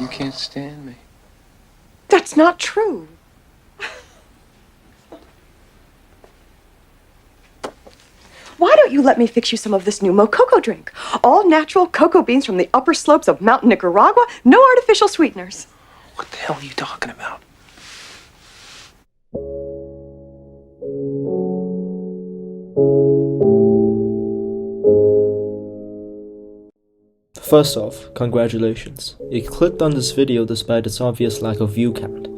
You can't stand me. That's not true. Why don't you let me fix you some of this new mococo drink? All natural cocoa beans from the upper slopes of Mountain Nicaragua, no artificial sweeteners. What the hell are you talking about? First off, congratulations. You clicked on this video despite its obvious lack of view count.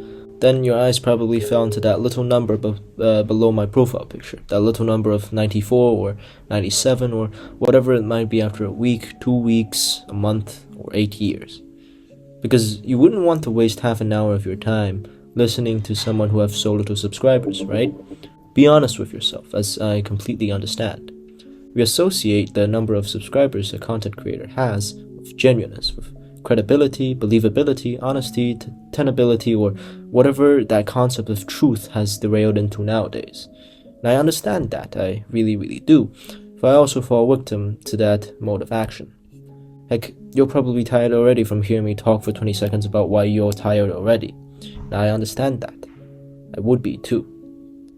Then your eyes probably fell into that little number below my profile picture, that little number of 94 or 97 or whatever it might be after a week, 2 weeks, a month, or 8 years. Because you wouldn't want to waste half an hour of your time listening to someone who has so little subscribers, right? Be honest with yourself, as I completely understand. We associate the number of subscribers a content creator has with genuineness, with credibility, believability, honesty, tenability, or whatever that concept of truth has derailed into nowadays. And I understand that, I really do, for I also fall victim to that mode of action. Heck, you're probably tired already from hearing me talk for 20 seconds about why you're tired already. And I understand that. I would be too.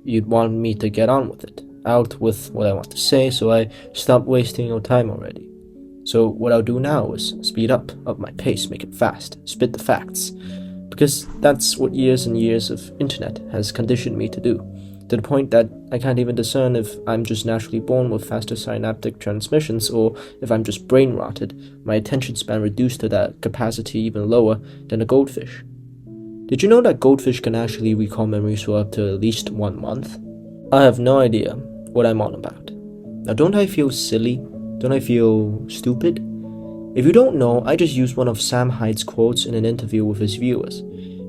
You'd want me to get on with it, out with what I want to say, so I stop wasting your time already. So what I'll do now is speed up my pace, make it fast, spit the facts. Because that's what years and years of internet has conditioned me to do, to the point that I can't even discern if I'm just naturally born with faster synaptic transmissions or if I'm just brain rotted, my attention span reduced to that capacity even lower than a goldfish. Did you know that goldfish can actually recall memories for up to at least 1 month? I have no idea what I'm on about. Now don't I feel silly? Don't I feel stupid? If you don't know, I just used one of Sam Hyde's quotes in an interview with his viewers.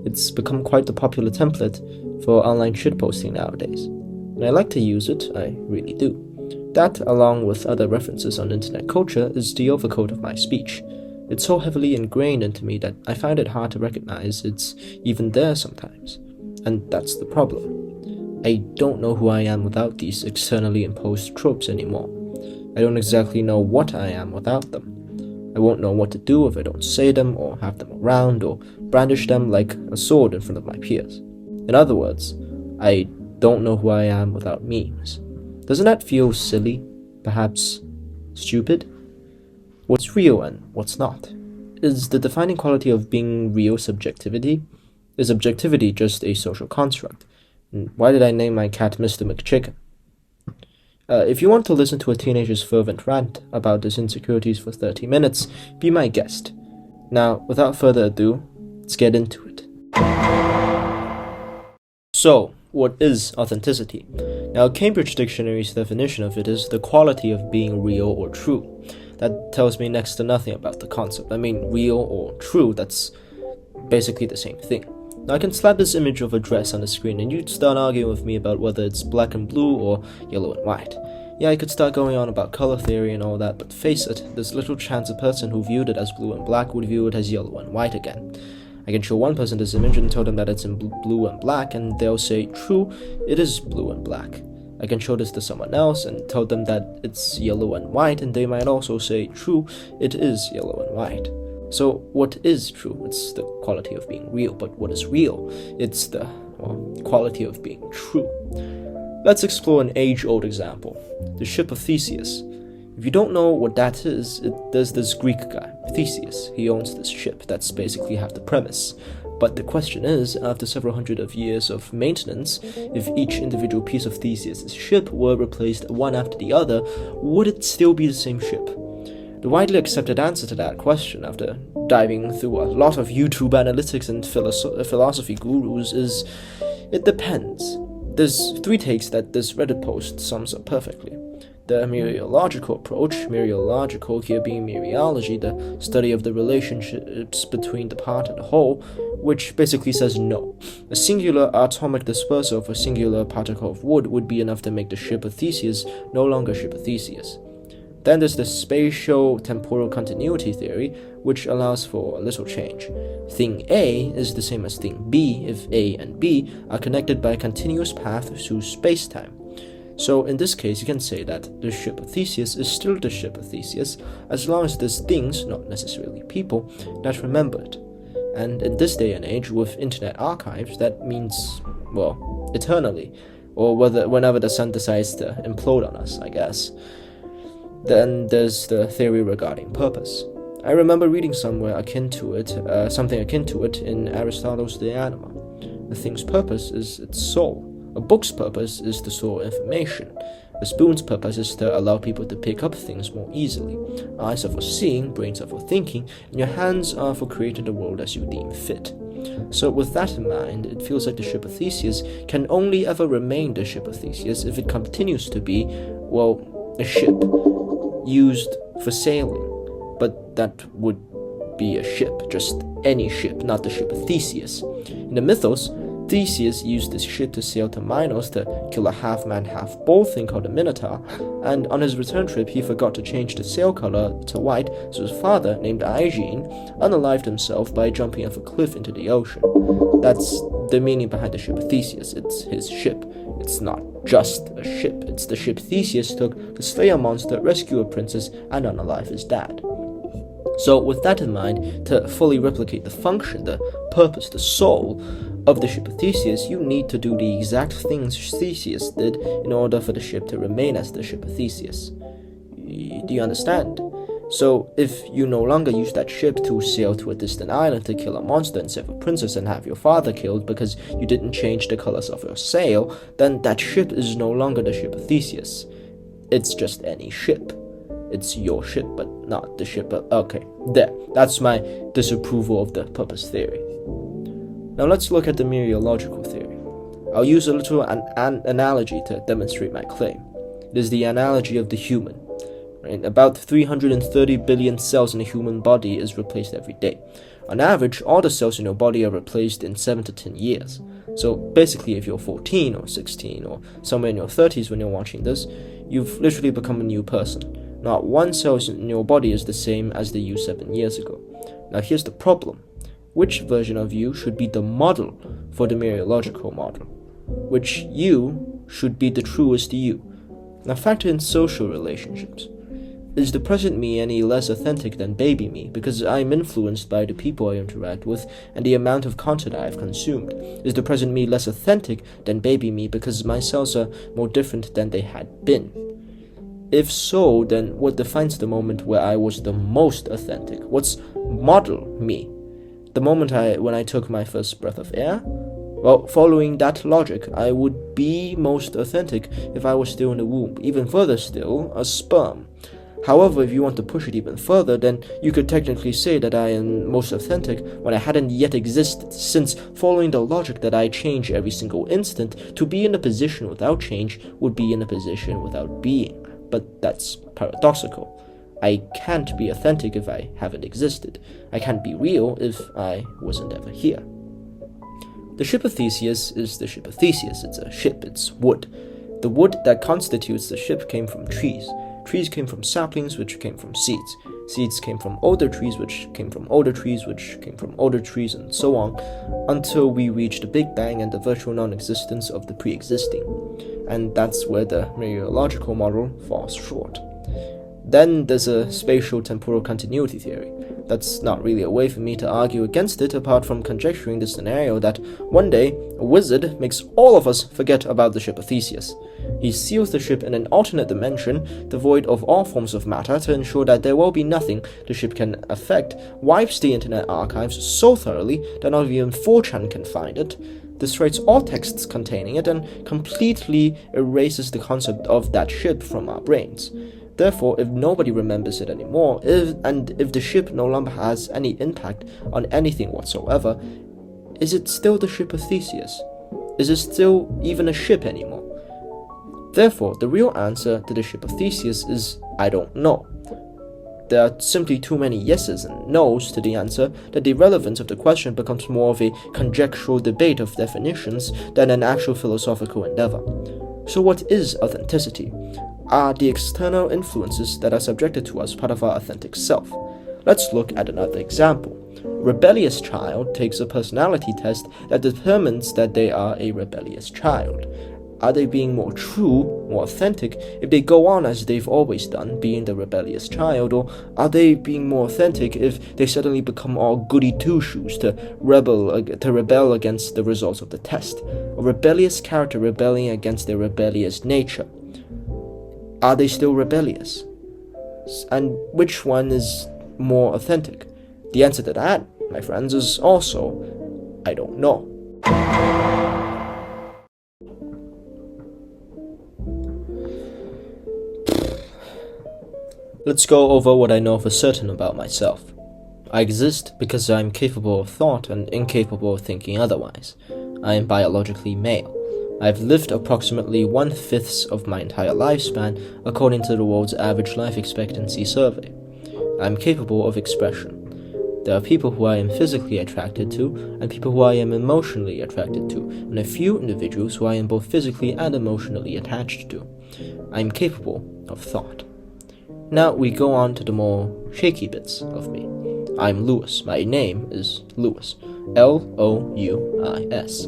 It's become quite the popular template for online shitposting nowadays. And I like to use it, I really do. That, along with other references on internet culture, is the overcoat of my speech. It's so heavily ingrained into me that I find it hard to recognize it's even there sometimes. And that's the problem. I don't know who I am without these externally imposed tropes anymore. I don't exactly know what I am without them. I won't know what to do if I don't say them or have them around or brandish them like a sword in front of my peers. In other words, I don't know who I am without memes. Doesn't that feel silly? Perhaps stupid? What's real and what's not? Is the defining quality of being real subjectivity? Is objectivity just a social construct? And why did I name my cat Mr. McChicken? If you want to listen to a teenager's fervent rant about his insecurities for 30 minutes, be my guest. Now, without further ado, let's get into it. So, what is authenticity? Now, Cambridge Dictionary's definition of it is the quality of being real or true. That tells me next to nothing about the concept. I mean, real or true, that's basically the same thing. Now I can slap this image of a dress on the screen and you'd start arguing with me about whether it's black and blue or yellow and white. Yeah, I could start going on about color theory and all that, but face it, there's little chance a person who viewed it as blue and black would view it as yellow and white again. I can show one person this image and tell them that it's in blue and black, and they'll say, true, it is blue and black. I can show this to someone else and tell them that it's yellow and white, and they might also say, true, it is yellow and white. So what is true? It's the quality of being real, but what is real? It's the quality of being true. Let's explore an age-old example, the Ship of Theseus. If you don't know what that is, there's this Greek guy, Theseus. He owns this ship. That's basically half the premise. But the question is, after several hundred of years of maintenance, if each individual piece of Theseus' ship were replaced one after the other, would it still be the same ship? The widely accepted answer to that question, after diving through a lot of YouTube analytics and philosophy gurus, is it depends. There's 3 takes that this Reddit post sums up perfectly. The mereological approach, mereological here being mereology, the study of the relationships between the part and the whole, which basically says no. A singular atomic dispersal of a singular particle of wood would be enough to make the Ship of Theseus no longer Ship of Theseus. Then there's the spatial-temporal continuity theory, which allows for a little change. Thing A is the same as thing B if A and B are connected by a continuous path through space-time. So in this case, you can say that the Ship of Theseus is still the Ship of Theseus as long as there's things, not necessarily people, that remember it. And in this day and age, with internet archives, that means, well, eternally, or whenever the sun decides to implode on us, I guess. Then there's the theory regarding purpose. I remember reading something akin to it in Aristotle's De Anima. A thing's purpose is its soul. A book's purpose is to store information. A spoon's purpose is to allow people to pick up things more easily. Eyes are for seeing, brains are for thinking, and your hands are for creating the world as you deem fit. So with that in mind, it feels like the Ship of Theseus can only ever remain the Ship of Theseus if it continues to be, well, a ship used for sailing. But that would be a ship, just any ship, not the Ship of Theseus. In the mythos, Theseus used this ship to sail to Minos to kill a half-man, half-bull thing called a Minotaur, and on his return trip he forgot to change the sail color to white, so his father, named Aegean, unalived himself by jumping off a cliff into the ocean. That's the meaning behind the Ship of Theseus. It's his ship. It's not just a ship. It's the ship Theseus took to slay a monster, rescue a princess, and unalive his dad. So with that in mind, to fully replicate the function, the purpose, the soul of the Ship of Theseus, you need to do the exact things Theseus did in order for the ship to remain as the Ship of Theseus. Do you understand? So if you no longer use that ship to sail to a distant island to kill a monster and save a princess and have your father killed because you didn't change the colors of your sail, then that ship is no longer the Ship of Theseus. It's just any ship. It's your ship, but not the ship. Okay, there. That's my disapproval of the purpose theory. Now let's look at the mereological theory. I'll use a little analogy to demonstrate my claim. It is the analogy of the human. Right? About 330 billion cells in a human body is replaced every day. On average, all the cells in your body are replaced in 7 to 10 years. So basically, if you're 14 or 16 or somewhere in your 30s when you're watching this, you've literally become a new person. Not one cell in your body is the same as the you 7 years ago. Now here's the problem. Which version of you should be the model for the mereological model? Which you should be the truest you? Now factor in social relationships. Is the present me any less authentic than baby me because I'm influenced by the people I interact with and the amount of content I have consumed? Is the present me less authentic than baby me because my cells are more different than they had been? If so, then what defines the moment where I was the most authentic? What's model me? The moment when I took my first breath of air? Well, following that logic, I would be most authentic if I was still in the womb. Even further still, a sperm. However, if you want to push it even further, then you could technically say that I am most authentic when I hadn't yet existed, since following the logic that I change every single instant, to be in a position without change would be in a position without being. But that's paradoxical. I can't be authentic if I haven't existed. I can't be real if I wasn't ever here. The Ship of Theseus is the Ship of Theseus. It's a ship, it's wood. The wood that constitutes the ship came from trees. Trees came from saplings, which came from seeds. Seeds came from older trees, which came from older trees, which came from older trees, and so on, until we reach the Big Bang and the virtual non-existence of the pre-existing. And that's where the mereological model falls short. Then there's a spatial-temporal continuity theory. That's not really a way for me to argue against it apart from conjecturing the scenario that one day a wizard makes all of us forget about the Ship of Theseus. He seals the ship in an alternate dimension, devoid of all forms of matter, to ensure that there will be nothing the ship can affect, wipes the internet archives so thoroughly that not even 4chan can find it, destroys all texts containing it, and completely erases the concept of that ship from our brains. Therefore, if nobody remembers it anymore, if the ship no longer has any impact on anything whatsoever, is it still the Ship of Theseus? Is it still even a ship anymore? Therefore, the real answer to the Ship of Theseus is I don't know. There are simply too many yeses and nos to the answer that the relevance of the question becomes more of a conjectural debate of definitions than an actual philosophical endeavor. So what is authenticity? Are the external influences that are subjected to us part of our authentic self? Let's look at another example. A rebellious child takes a personality test that determines that they are a rebellious child. Are they being more true, more authentic, if they go on as they've always done, being the rebellious child, or are they being more authentic if they suddenly become all goody two-shoes to rebel against the results of the test? A rebellious character rebelling against their rebellious nature. Are they still rebellious? And which one is more authentic? The answer to that, my friends, is also, I don't know. Let's go over what I know for certain about myself. I exist because I am capable of thought and incapable of thinking otherwise. I am biologically male. I've lived approximately 1/5 of my entire lifespan according to the world's average life expectancy survey. I am capable of expression. There are people who I am physically attracted to, and people who I am emotionally attracted to, and a few individuals who I am both physically and emotionally attached to. I am capable of thought. Now we go on to the more shaky bits of me. I'm Louis. My name is Louis. Louis.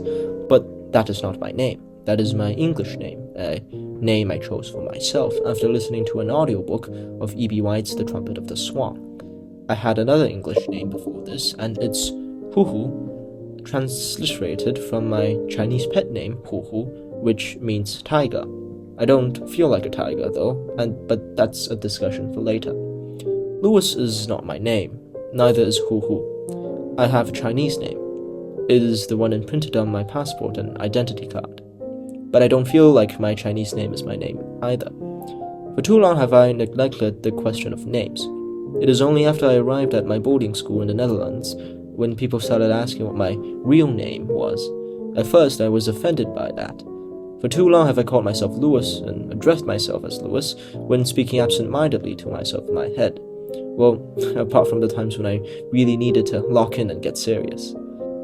But that is not my name. That is my English name, a name I chose for myself after listening to an audiobook of E.B. White's The Trumpet of the Swan. I had another English name before this, and it's Huhu, transliterated from my Chinese pet name, Huhu, which means tiger. I don't feel like a tiger, though, but that's a discussion for later. Louis is not my name, neither is Huhu. I have a Chinese name. It is the one imprinted on my passport and identity card. But I don't feel like my Chinese name is my name, either. For too long have I neglected the question of names. It is only after I arrived at my boarding school in the Netherlands when people started asking what my real name was. At first, I was offended by that. For too long have I called myself Louis and addressed myself as Louis when speaking absent-mindedly to myself in my head. Well, apart from the times when I really needed to lock in and get serious.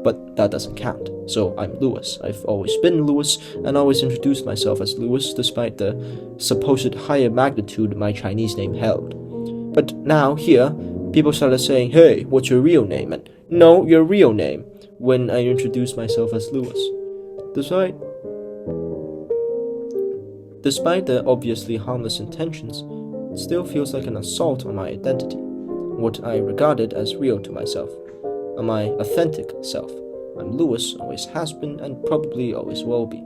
But that doesn't count, so I'm Louis. I've always been Louis and always introduced myself as Louis despite the supposed higher magnitude my Chinese name held. But now, here, people started saying, "Hey, what's your real name?" and "No, your real name," when I introduced myself as Louis. Despite their obviously harmless intentions, it still feels like an assault on my identity, what I regarded as real to myself, on my authentic self. I'm Louis, always has been, and probably always will be.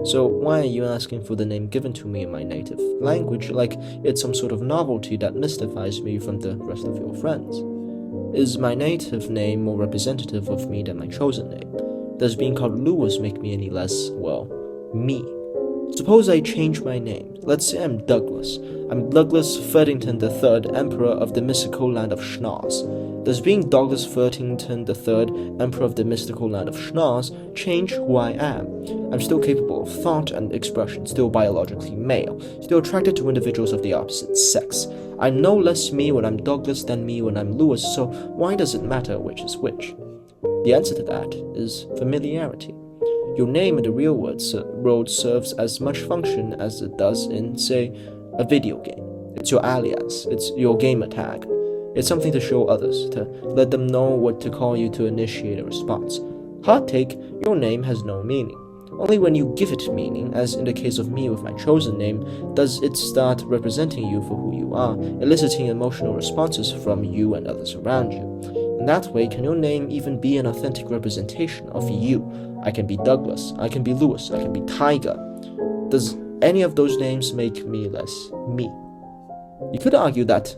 So why are you asking for the name given to me in my native language like it's some sort of novelty that mystifies me from the rest of your friends? Is my native name more representative of me than my chosen name? Does being called Louis make me any less, well, me? Suppose I change my name. Let's say I'm Douglas. I'm Douglas Ferdington III, Emperor of the mystical land of Schnoz. Does being Douglas Ferdington III, Emperor of the mystical land of Schnoz, change who I am? I'm still capable of thought and expression, still biologically male, still attracted to individuals of the opposite sex. I'm no less me when I'm Douglas than me when I'm Louis, so why does it matter which is which? The answer to that is familiarity. Your name in the real world serves as much function as it does in, say, a video game. It's your alias, it's your gamer tag. It's something to show others, to let them know what to call you to initiate a response. Hot take, your name has no meaning. Only when you give it meaning, as in the case of me with my chosen name, does it start representing you for who you are, eliciting emotional responses from you and others around you. In that way, can your name even be an authentic representation of you? I can be Douglas, I can be Louis, I can be Tiger. Does any of those names make me less me? You could argue that,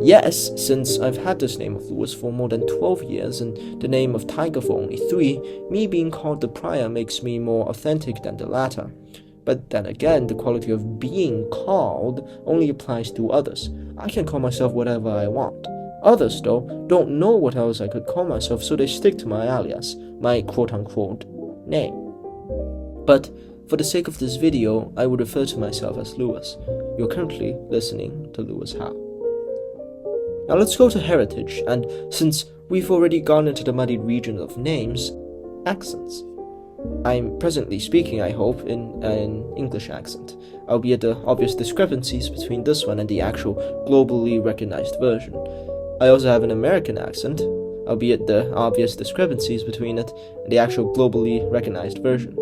yes, since I've had this name of Louis for more than 12 years and the name of Tiger for only 3, me being called the prior makes me more authentic than the latter. But then again, the quality of being called only applies to others. I can call myself whatever I want. Others, though, don't know what else I could call myself, so they stick to my alias, my quote-unquote name. But for the sake of this video, I would refer to myself as Louis. You're currently listening to Louis How. Now let's go to heritage, and since we've already gone into the muddy region of names, accents. I'm presently speaking, I hope, in an English accent, albeit the obvious discrepancies between this one and the actual globally recognized version. I also have an American accent, albeit the obvious discrepancies between it and the actual globally recognized version.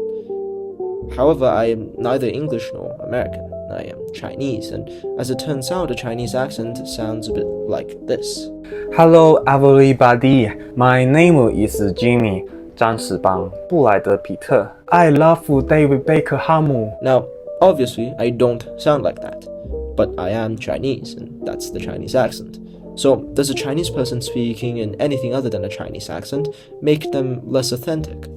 However, I am neither English nor American. I am Chinese, and as it turns out, a Chinese accent sounds a bit like this. Hello everybody, my name is Jimmy 张士邦布莱德比特 I love David Beckham. Now, obviously, I don't sound like that, but I am Chinese, and that's the Chinese accent. So, does a Chinese person speaking in anything other than a Chinese accent make them less authentic?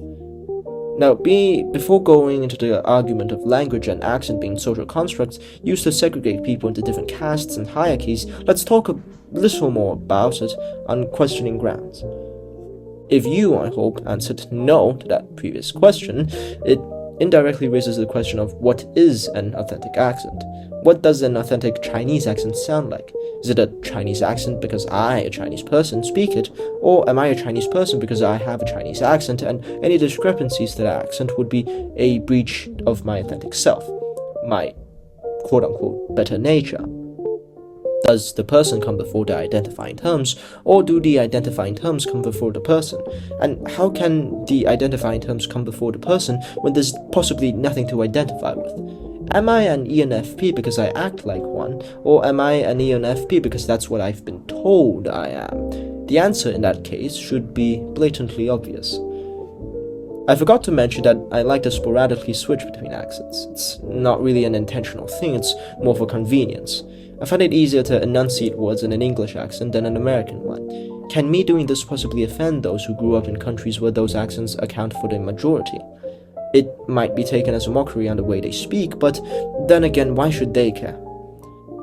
Now, before going into the argument of language and accent being social constructs used to segregate people into different castes and hierarchies, let's talk a little more about it on questioning grounds. If you, I hope, answered no to that previous question, it indirectly raises the question of what is an authentic accent? What does an authentic Chinese accent sound like? Is it a Chinese accent because I, a Chinese person, speak it, or am I a Chinese person because I have a Chinese accent, and any discrepancies to that accent would be a breach of my authentic self, my quote-unquote better nature? Does the person come before the identifying terms, or do the identifying terms come before the person? And how can the identifying terms come before the person when there's possibly nothing to identify with? Am I an ENFP because I act like one, or am I an ENFP because that's what I've been told I am? The answer in that case should be blatantly obvious. I forgot to mention that I like to sporadically switch between accents. It's not really an intentional thing, it's more for convenience. I find it easier to enunciate words in an English accent than an American one. Can me doing this possibly offend those who grew up in countries where those accents account for the majority? It might be taken as a mockery on the way they speak, but then again, why should they care?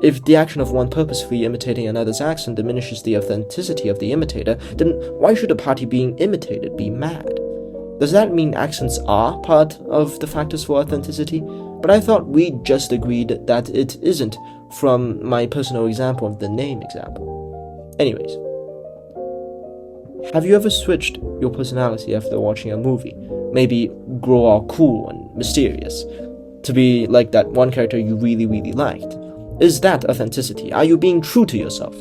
If the action of one purposefully imitating another's accent diminishes the authenticity of the imitator, then why should the party being imitated be mad? Does that mean accents are part of the factors for authenticity? But I thought we just agreed that it isn't, from my personal example of the name example. Anyways, have you ever switched your personality after watching a movie? Maybe grow all cool and mysterious, to be like that one character you really liked? Is that authenticity? Are you being true to yourself?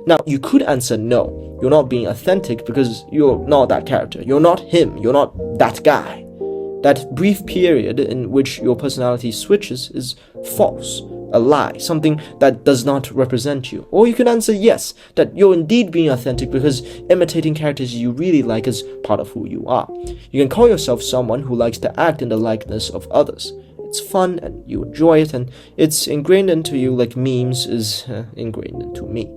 Now, you could answer no. You're not being authentic because you're not that character. You're not him. You're not that guy. That brief period in which your personality switches is false, a lie, something that does not represent you. Or you can answer yes, that you're indeed being authentic because imitating characters you really like is part of who you are. You can call yourself someone who likes to act in the likeness of others. It's fun and you enjoy it, and it's ingrained into you like memes is ingrained into me.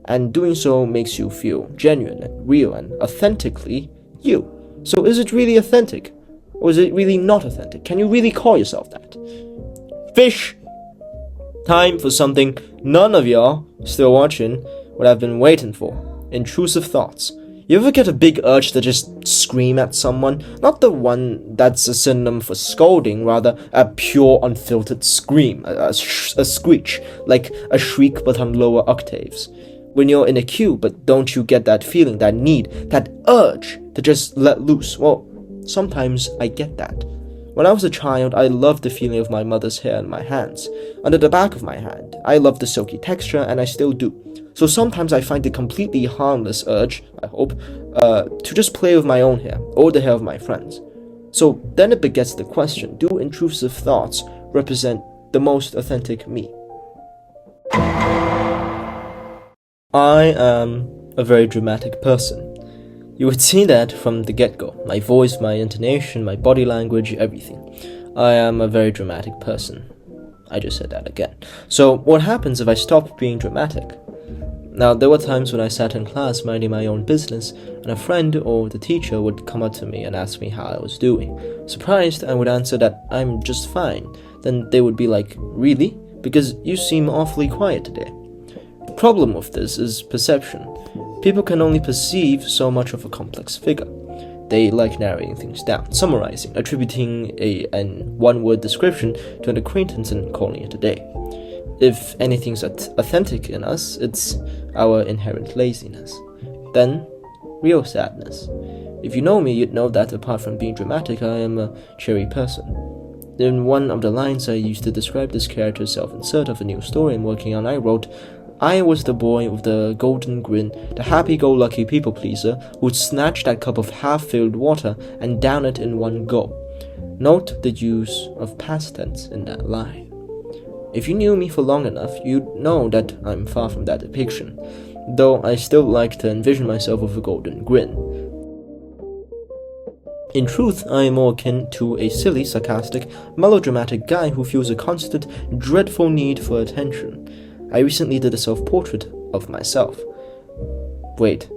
And doing so makes you feel genuine and real and authentically you. So is it really authentic? Or is it really not authentic? Can you really call yourself that? Fish! Time for something none of y'all still watching would have been waiting for. Intrusive thoughts. You ever get a big urge to just scream at someone? Not the one that's a synonym for scolding, rather a pure unfiltered scream, a screech, like a shriek but on lower octaves. When you're in a queue, but don't you get that feeling, that need, that urge to just let loose? Well, sometimes I get that. When I was a child, I loved the feeling of my mother's hair in my hands. Under the back of my hand, I loved the silky texture, and I still do. So sometimes I find the completely harmless urge, I hope, to just play with my own hair, or the hair of my friends. So then it begets the question, do intrusive thoughts represent the most authentic me? I am a very dramatic person. You would see that from the get-go. My voice, my intonation, my body language, everything. I am a very dramatic person. I just said that again. So what happens if I stop being dramatic? Now, there were times when I sat in class minding my own business, and a friend or the teacher would come up to me and ask me how I was doing. Surprised, I would answer that I'm just fine. Then they would be like, really? Because you seem awfully quiet today. The problem with this is perception. People can only perceive so much of a complex figure. They like narrowing things down, summarizing, attributing an one-word description to an acquaintance and calling it a day. If anything's authentic in us, it's our inherent laziness. Then, real sadness. If you know me, you'd know that apart from being dramatic, I am a cheery person. In one of the lines I used to describe this character's self-insert of a new story I'm working on, I wrote, I was the boy with the golden grin, the happy-go-lucky people-pleaser who'd snatch that cup of half-filled water and down it in one go. Note the use of past tense in that line. If you knew me for long enough, you'd know that I'm far from that depiction, though I still like to envision myself with a golden grin. In truth, I am more akin to a silly, sarcastic, melodramatic guy who feels a constant, dreadful need for attention. I recently did a self-portrait of myself. Wait,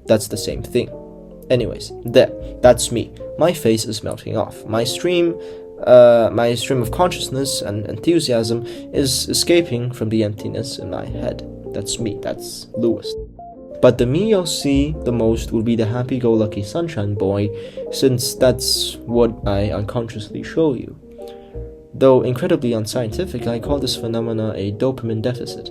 that's the same thing. Anyways, that's me. My face is melting off. My stream of consciousness and enthusiasm is escaping from the emptiness in my head. That's me, that's Lewis. But the me you'll see the most will be the happy-go-lucky sunshine boy, since that's what I unconsciously show you. Though incredibly unscientific, I call this phenomena a dopamine deficit.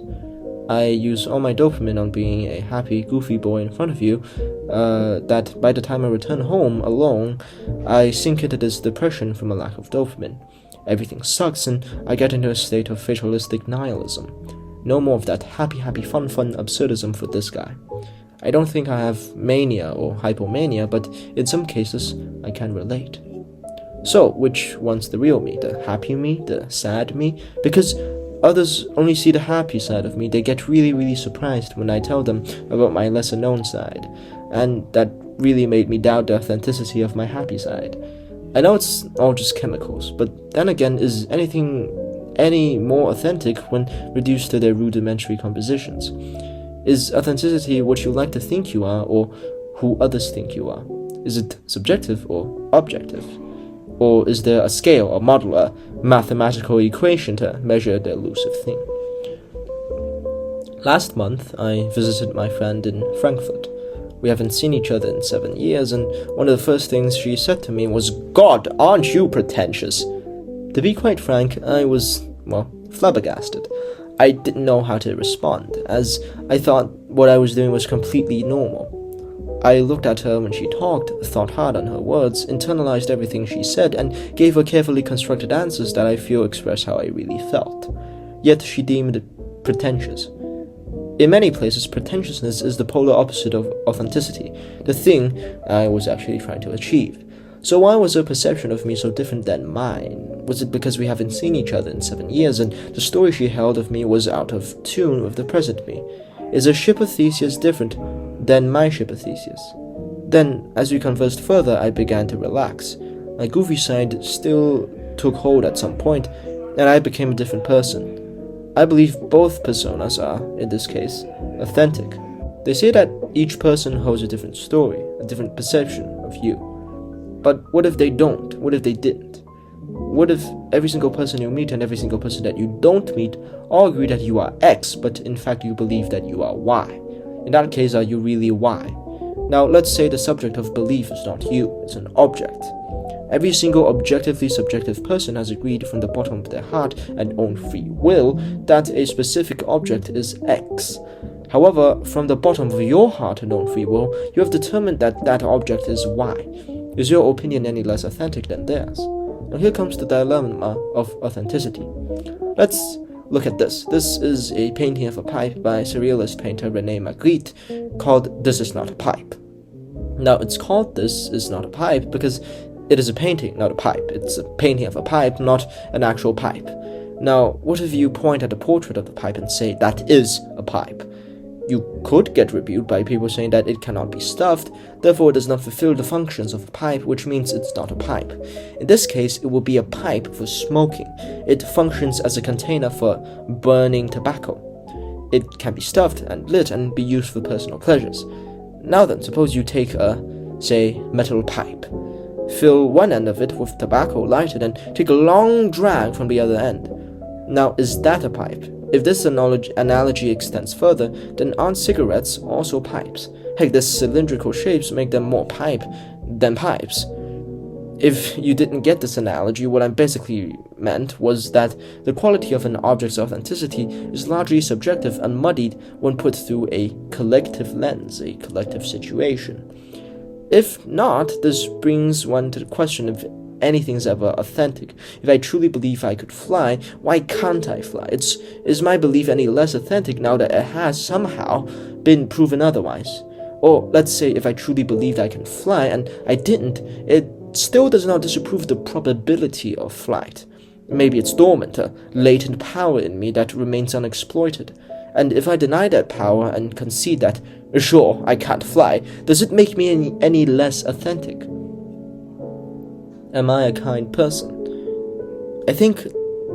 I use all my dopamine on being a happy, goofy boy in front of you, that by the time I return home alone, I sink into this depression from a lack of dopamine. Everything sucks, and I get into a state of fatalistic nihilism. No more of that happy, fun absurdism for this guy. I don't think I have mania or hypomania, but in some cases, I can relate. So, which one's the real me? The happy me? The sad me? Because others only see the happy side of me. They get really surprised when I tell them about my lesser-known side, and that really made me doubt the authenticity of my happy side. I know it's all just chemicals, but then again, is anything any more authentic when reduced to their rudimentary compositions? Is authenticity what you like to think you are, or who others think you are? Is it subjective or objective? Or is there a scale, a model, a mathematical equation to measure the elusive thing? Last month, I visited my friend in Frankfurt. We haven't seen each other in 7 years, and one of the first things she said to me was, "God, aren't you pretentious?" To be quite frank, I was, flabbergasted. I didn't know how to respond, as I thought what I was doing was completely normal. I looked at her when she talked, thought hard on her words, internalized everything she said, and gave her carefully constructed answers that I feel express how I really felt. Yet she deemed it pretentious. In many places, pretentiousness is the polar opposite of authenticity, the thing I was actually trying to achieve. So why was her perception of me so different than mine? Was it because we haven't seen each other in 7 years, and the story she held of me was out of tune with the present me? Is a Ship of Theseus different than my Ship of Theseus? Then, as we conversed further, I began to relax. My goofy side still took hold at some point, and I became a different person. I believe both personas are, in this case, authentic. They say that each person holds a different story, a different perception of you. But what if they don't? What if they didn't? What if every single person you meet and every single person that you don't meet all agree that you are X, but in fact you believe that you are Y? In that case, are you really Y? Now, let's say the subject of belief is not you, it's an object. Every single objectively subjective person has agreed from the bottom of their heart and own free will that a specific object is X. However, from the bottom of your heart and own free will, you have determined that that object is Y. Is your opinion any less authentic than theirs? Now here comes the dilemma of authenticity. Let's look at this. This is a painting of a pipe by surrealist painter René Magritte called This Is Not a Pipe. Now it's called This Is Not a Pipe because it is a painting, not a pipe. It's a painting of a pipe, not an actual pipe. Now, what if you point at a portrait of the pipe and say, that is a pipe? You could get rebuked by people saying that it cannot be stuffed, therefore it does not fulfill the functions of a pipe, which means it's not a pipe. In this case, it will be a pipe for smoking. It functions as a container for burning tobacco. It can be stuffed and lit and be used for personal pleasures. Now then, suppose you take a, say, metal pipe. Fill one end of it with tobacco, light it, and take a long drag from the other end. Now, is that a pipe? If this analogy extends further, then aren't cigarettes also pipes? Heck, their cylindrical shapes make them more pipe than pipes. If you didn't get this analogy, what I basically meant was that the quality of an object's authenticity is largely subjective and muddied when put through a collective lens, a collective situation. If not, this brings one to the question if anything's ever authentic. If I truly believe I could fly, why can't I fly? Is my belief any less authentic now that it has somehow been proven otherwise? Or let's say if I truly believed I can fly and I didn't, it still does not disprove the probability of flight. Maybe it's dormant, a latent power in me that remains unexploited. And if I deny that power and concede that, sure, I can't fly, does it make me any less authentic? Am I a kind person? I think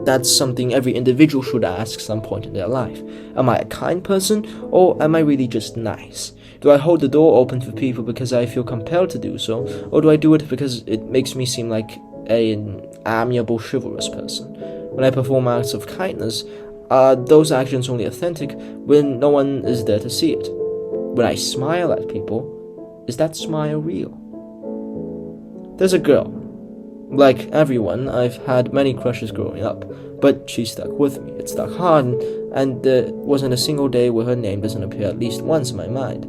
that's something every individual should ask some point in their life. Am I a kind person, or am I really just nice? Do I hold the door open for people because I feel compelled to do so, or do I do it because it makes me seem like an amiable, chivalrous person? When I perform acts of kindness, are those actions only authentic when no one is there to see it? When I smile at people, is that smile real? There's a girl. Like everyone, I've had many crushes growing up, but she stuck with me. It stuck hard, and there wasn't a single day where her name doesn't appear at least once in my mind.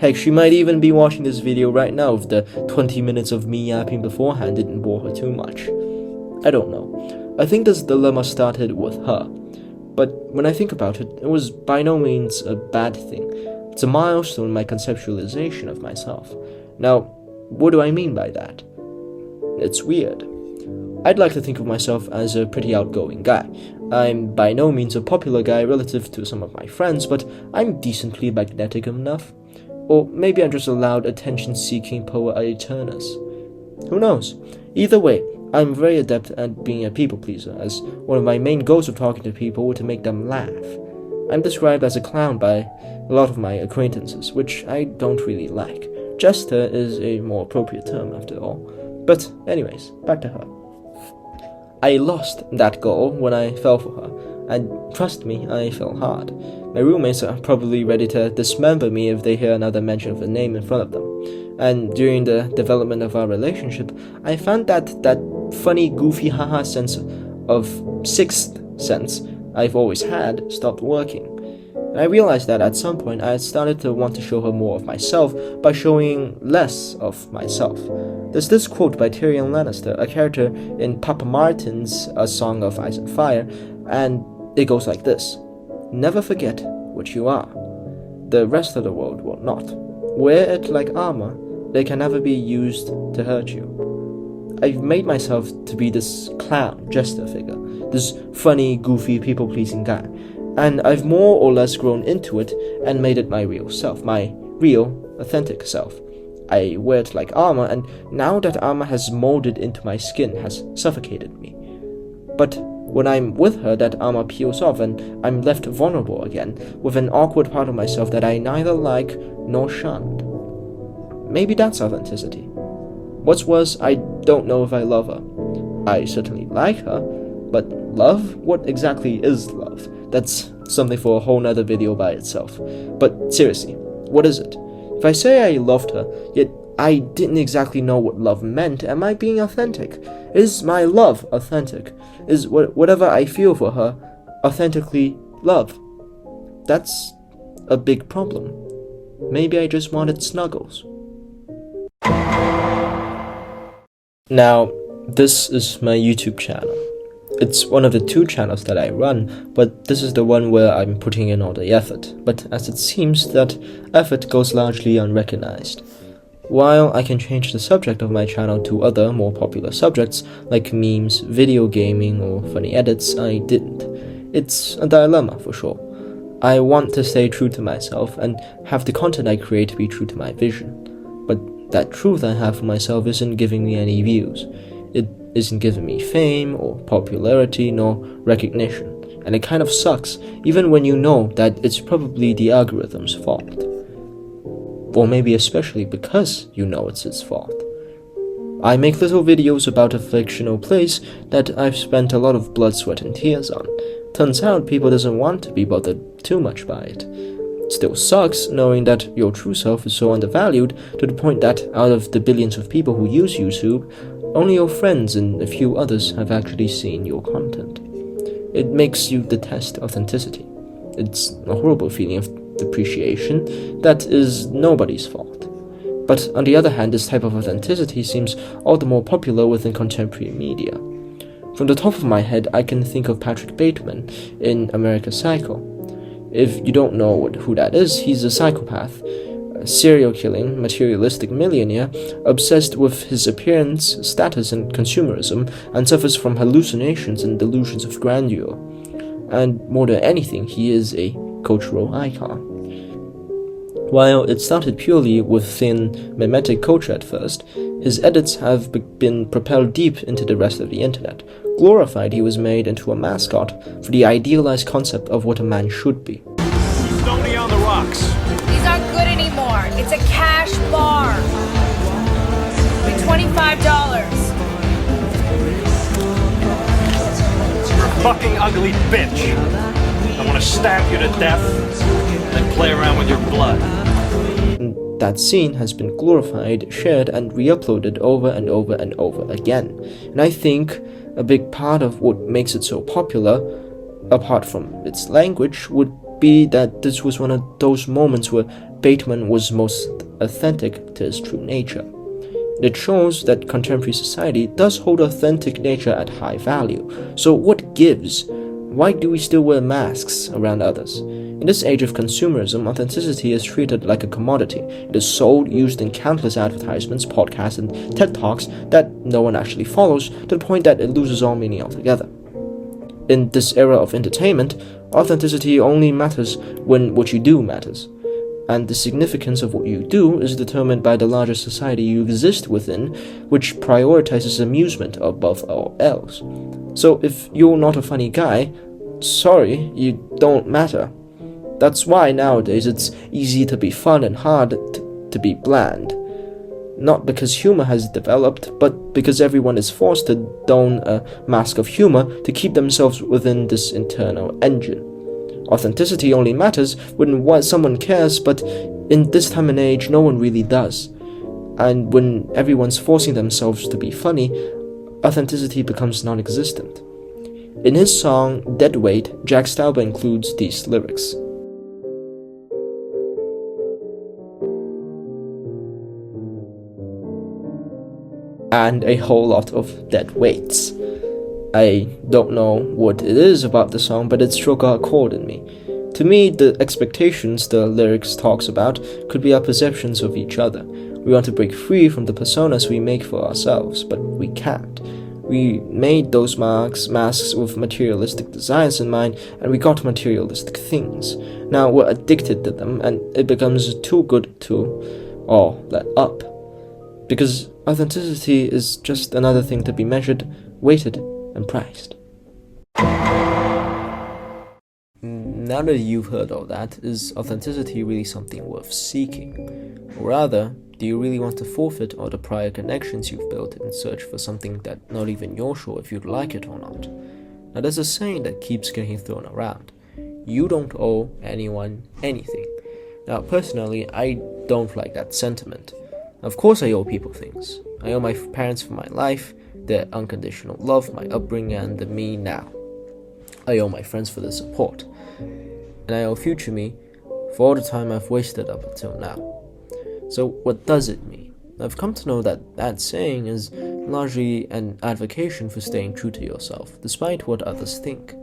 Heck, she might even be watching this video right now if the 20 minutes of me yapping beforehand didn't bore her too much. I don't know. I think this dilemma started with her. But when I think about it, it was by no means a bad thing. It's a milestone in my conceptualization of myself. Now, what do I mean by that? It's weird. I'd like to think of myself as a pretty outgoing guy. I'm by no means a popular guy relative to some of my friends, but I'm decently magnetic enough. Or maybe I'm just a loud, attention-seeking poet aeternus. Who knows? Either way, I'm very adept at being a people-pleaser, as one of my main goals of talking to people were to make them laugh. I'm described as a clown by a lot of my acquaintances, which I don't really like. Jester is a more appropriate term, after all. But anyways, back to her. I lost that goal when I fell for her, and trust me, I fell hard. My roommates are probably ready to dismember me if they hear another mention of the name in front of them. And during the development of our relationship, I found that funny, goofy haha sense of sixth sense I've always had stopped working. And I realized that at some point I had started to want to show her more of myself by showing less of myself. There's this quote by Tyrion Lannister, a character in Papa Martin's A Song of Ice and Fire, and it goes like this: "Never forget what you are. The rest of the world will not. Wear it like armor. They can never be used to hurt you." I've made myself to be this clown, jester figure, this funny, goofy, people-pleasing guy, and I've more or less grown into it and made it my real self, my real, authentic self. I wear it like armor, and now that armor has molded into my skin, has suffocated me. But when I'm with her, that armor peels off, and I'm left vulnerable again, with an awkward part of myself that I neither like nor shunned. Maybe that's authenticity. What's worse, I don't know if I love her. I certainly like her, but love? What exactly is love? That's something for a whole nother video by itself. But seriously, what is it? If I say I loved her, yet I didn't exactly know what love meant, am I being authentic? Is my love authentic? Is whatever I feel for her authentically love? That's a big problem. Maybe I just wanted snuggles. Now, this is my YouTube channel. It's one of the two channels that I run, but this is the one where I'm putting in all the effort. But as it seems, that effort goes largely unrecognized. While I can change the subject of my channel to other, more popular subjects, like memes, video gaming, or funny edits, I didn't. It's a dilemma, for sure. I want to stay true to myself, and have the content I create be true to my vision. But that truth I have for myself isn't giving me any views. It isn't giving me fame, or popularity, nor recognition. And it kind of sucks, even when you know that it's probably the algorithm's fault. Or maybe especially because you know it's its fault. I make little videos about a fictional place that I've spent a lot of blood, sweat, and tears on. Turns out people doesn't want to be bothered too much by it. Still sucks knowing that your true self is so undervalued to the point that out of the billions of people who use YouTube, only your friends and a few others have actually seen your content. It makes you detest authenticity. It's a horrible feeling of depreciation that is nobody's fault. But on the other hand, this type of authenticity seems all the more popular within contemporary media. From the top of my head, I can think of Patrick Bateman in American Psycho. If you don't know who that is, he's a psychopath. a serial-killing, materialistic millionaire obsessed with his appearance, status, and consumerism, and suffers from hallucinations and delusions of grandeur. And more than anything, he is a cultural icon. While it started purely within mimetic culture at first, his edits have been propelled deep into the rest of the internet. Glorified, he was made into a mascot for the idealized concept of what a man should be. Stony on the rocks. These aren't good anymore. It's a cash bar. Be $25. You're a fucking ugly bitch. I want to stab you to death, then play around with your blood. That scene has been glorified, shared, and re-uploaded over and over and over again. And I think a big part of what makes it so popular, apart from its language, would be that this was one of those moments where Bateman was most authentic to his true nature. It shows that contemporary society does hold authentic nature at high value. So what gives? Why do we still wear masks around others? In this age of consumerism, authenticity is treated like a commodity. It is sold, used in countless advertisements, podcasts, and TED Talks that no one actually follows, to the point that it loses all meaning altogether. In this era of entertainment, authenticity only matters when what you do matters. And the significance of what you do is determined by the larger society you exist within, which prioritizes amusement above all else. So if you're not a funny guy, sorry, you don't matter. That's why nowadays it's easy to be fun and hard to be bland. Not because humor has developed, but because everyone is forced to don a mask of humor to keep themselves within this internal engine. Authenticity only matters when someone cares, but in this time and age, no one really does. And when everyone's forcing themselves to be funny, authenticity becomes non-existent. In his song Deadweight, Jack Stauber includes these lyrics. And a whole lot of dead weights. I don't know what it is about the song, but it struck a chord in me. To me, the expectations the lyrics talks about could be our perceptions of each other. We want to break free from the personas we make for ourselves, but we can't. We made those masks with materialistic desires in mind, and we got materialistic things. Now we're addicted to them, and it becomes too good to all let up. Because authenticity is just another thing to be measured, weighted, and priced. Now that you've heard all that, is authenticity really something worth seeking? Or rather, do you really want to forfeit all the prior connections you've built in search for something that not even you're sure if you'd like it or not? Now there's a saying that keeps getting thrown around. You don't owe anyone anything. Now personally, I don't like that sentiment. Of course I owe people things. I owe my parents for my life, their unconditional love, my upbringing, and the me now. I owe my friends for their support. And I owe future me for all the time I've wasted up until now. So what does it mean? I've come to know that saying is largely an advocation for staying true to yourself, despite what others think.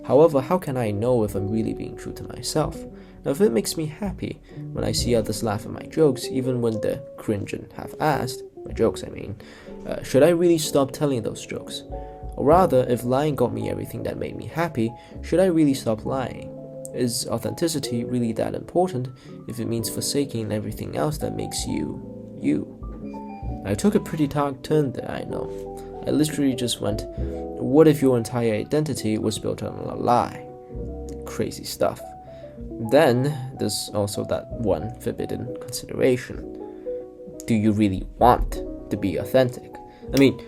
However, how can I know if I'm really being true to myself? Now, if it makes me happy when I see others laugh at my jokes, even when they're cringe and half-assed, my jokes I mean, should I really stop telling those jokes? Or rather, if lying got me everything that made me happy, should I really stop lying? Is authenticity really that important if it means forsaking everything else that makes you, you? I took a pretty dark turn there, I know. I literally just went, what if your entire identity was built on a lie? Crazy stuff. Then, there's also that one forbidden consideration. Do you really want to be authentic? I mean,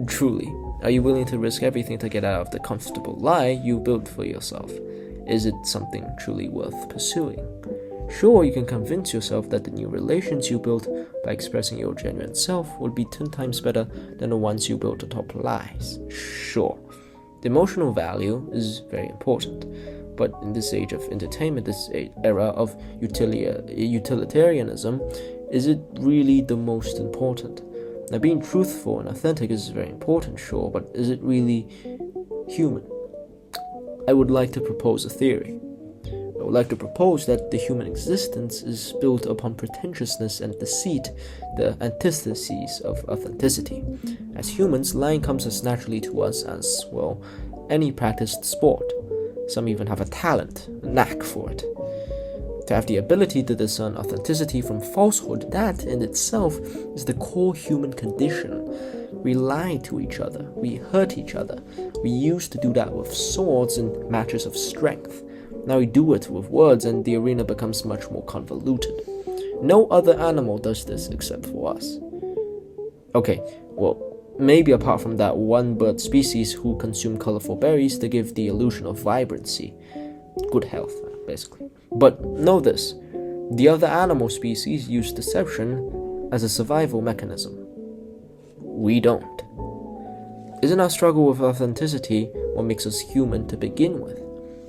truly, are you willing to risk everything to get out of the comfortable lie you built for yourself? Is it something truly worth pursuing? Sure, you can convince yourself that the new relations you built by expressing your genuine self would be 10 times better than the ones you built atop lies. Sure, the emotional value is very important. But in this age of entertainment, this era of utilitarianism, is it really the most important? Now, being truthful and authentic is very important, sure, but is it really human? I would like to propose a theory. I would like to propose that the human existence is built upon pretentiousness and deceit, the antitheses of authenticity. As humans, lying comes as naturally to us as, well, any practiced sport. Some even have a talent, a knack for it. To have the ability to discern authenticity from falsehood, that in itself is the core human condition. We lie to each other, we hurt each other. We used to do that with swords and matches of strength. Now we do it with words and the arena becomes much more convoluted. No other animal does this except for us. Okay, well, maybe apart from that one bird species who consume colorful berries to give the illusion of vibrancy. Good health, basically. But know this, the other animal species use deception as a survival mechanism. We don't. Isn't our struggle with authenticity what makes us human to begin with?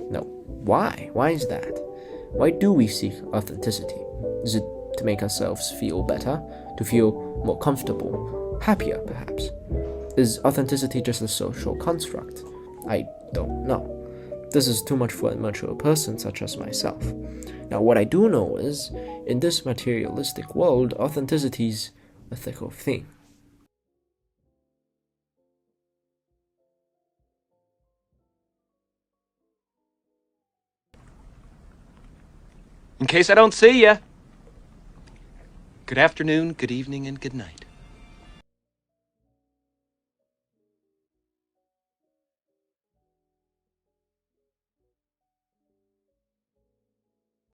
No. Why? Why is that? Why do we seek authenticity? Is it to make ourselves feel better? To feel more comfortable? Happier, perhaps? Is authenticity just a social construct? I don't know. This is too much for a mature person such as myself. Now, what I do know is, in this materialistic world, authenticity's a thick thing. In case I don't see ya. Good afternoon, good evening, and good night.